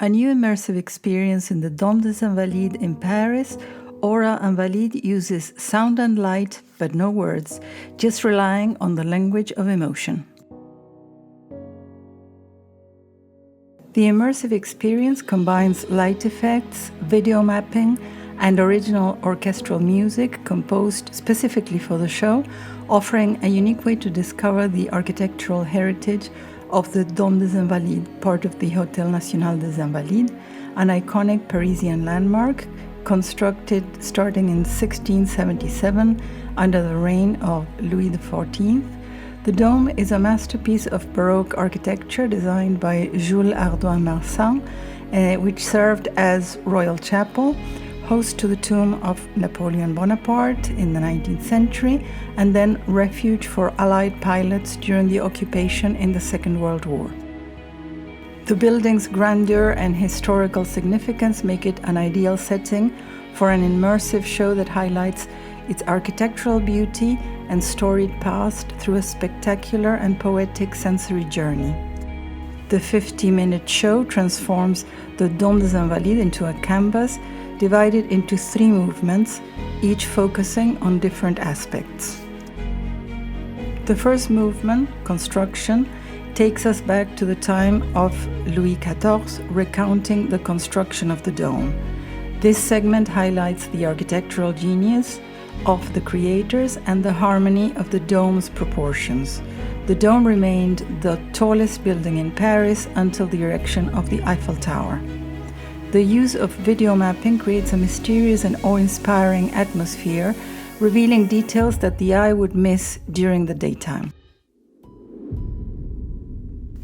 A new immersive experience in the Dôme des Invalides in Paris, Aura Invalides uses sound and light, but no words, just relying on the language of emotion. The immersive experience combines light effects, video mapping, and original orchestral music composed specifically for the show, offering a unique way to discover the architectural heritage of the Dôme des Invalides, part of the Hôtel National des Invalides, an iconic Parisian landmark constructed starting in 1677 under the reign of Louis XIV. The dome is a masterpiece of Baroque architecture designed by Jules Hardouin-Marsan, which served as royal chapel, host to the tomb of Napoleon Bonaparte in the 19th century, and then refuge for Allied pilots during the occupation in the Second World War. The building's grandeur and historical significance make it an ideal setting for an immersive show that highlights its architectural beauty and storied past through a spectacular and poetic sensory journey. The 50-minute show transforms the Dôme des Invalides into a canvas divided into 3 movements, each focusing on different aspects. The first movement, construction, takes us back to the time of Louis XIV, recounting the construction of the dome. This segment highlights the architectural genius of the creators and the harmony of the dome's proportions. The dome remained the tallest building in Paris until the erection of the Eiffel Tower. The use of video mapping creates a mysterious and awe-inspiring atmosphere, revealing details that the eye would miss during the daytime.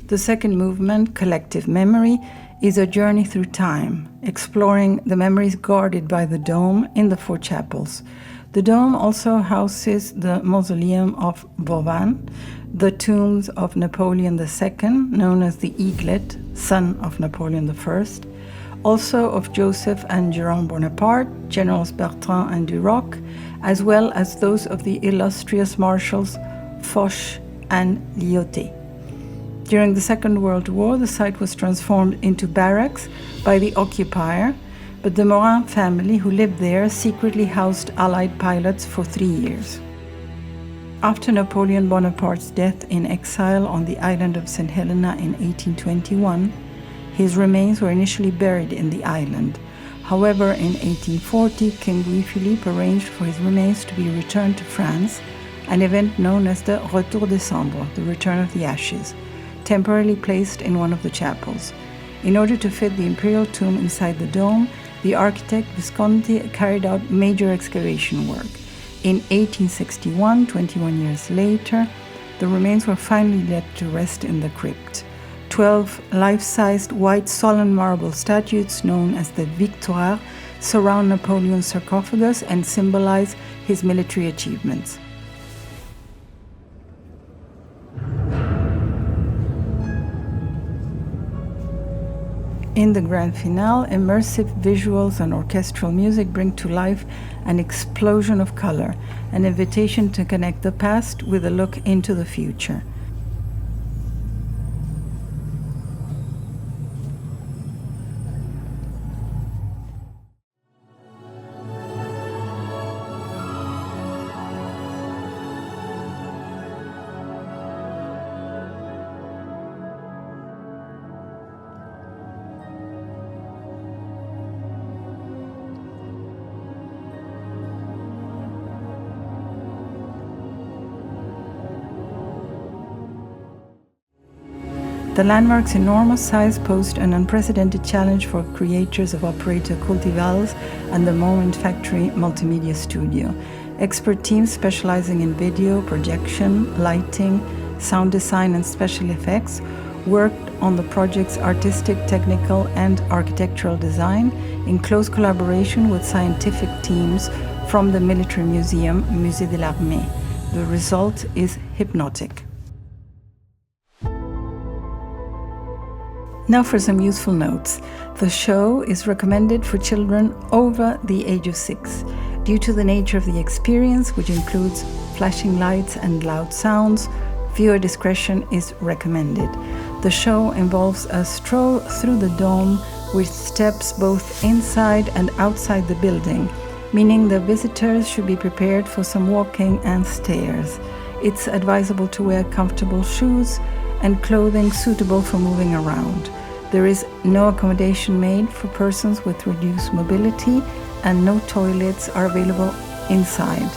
The second movement, collective memory, is a journey through time, exploring the memories guarded by the dome in the 4 chapels. The dome also houses the mausoleum of Vauban, the tombs of Napoleon II, known as the Eaglet, son of Napoleon I, also of Joseph and Jérôme Bonaparte, Generals Bertrand and Duroc, as well as those of the illustrious marshals Foch and Lyautey. During the Second World War, the site was transformed into barracks by the occupier, but the Morin family who lived there secretly housed Allied pilots for 3 years. After Napoleon Bonaparte's death in exile on the island of St. Helena in 1821, his remains were initially buried in the island. However, in 1840, King Louis-Philippe arranged for his remains to be returned to France, an event known as the Retour des Cendres, the return of the ashes, temporarily placed in one of the chapels. In order to fit the imperial tomb inside the dome, the architect Visconti carried out major excavation work. In 1861, 21 years later, the remains were finally let to rest in the crypt. 12 life-sized white solemn marble statues known as the Victoire surround Napoleon's sarcophagus and symbolize his military achievements. In the grand finale, immersive visuals and orchestral music bring to life an explosion of color, an invitation to connect the past with a look into the future. The landmark's enormous size posed an unprecedented challenge for creators of operator Culturething and the Moment Factory multimedia studio. Expert teams specializing in video, projection, lighting, sound design, and special effects worked on the project's artistic, technical, and architectural design in close collaboration with scientific teams from the Military Museum, Musée de l'Armée. The result is hypnotic. Now for some useful notes. The show is recommended for children over the age of 6. Due to the nature of the experience, which includes flashing lights and loud sounds, viewer discretion is recommended. The show involves a stroll through the dome with steps both inside and outside the building, meaning the visitors should be prepared for some walking and stairs. It's advisable to wear comfortable shoes and clothing suitable for moving around. There is no accommodation made for persons with reduced mobility, and no toilets are available inside.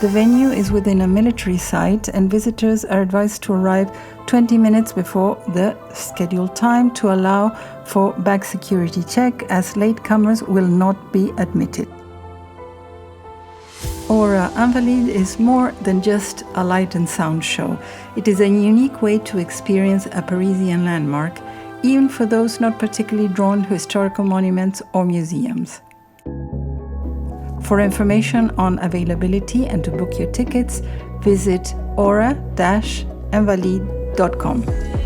The venue is within a military site, and visitors are advised to arrive 20 minutes before the scheduled time to allow for back security check, as latecomers will not be admitted. Aura Invalides is more than just a light and sound show. It is a unique way to experience a Parisian landmark, even for those not particularly drawn to historical monuments or museums. For information on availability and to book your tickets, visit aura-invalide.com.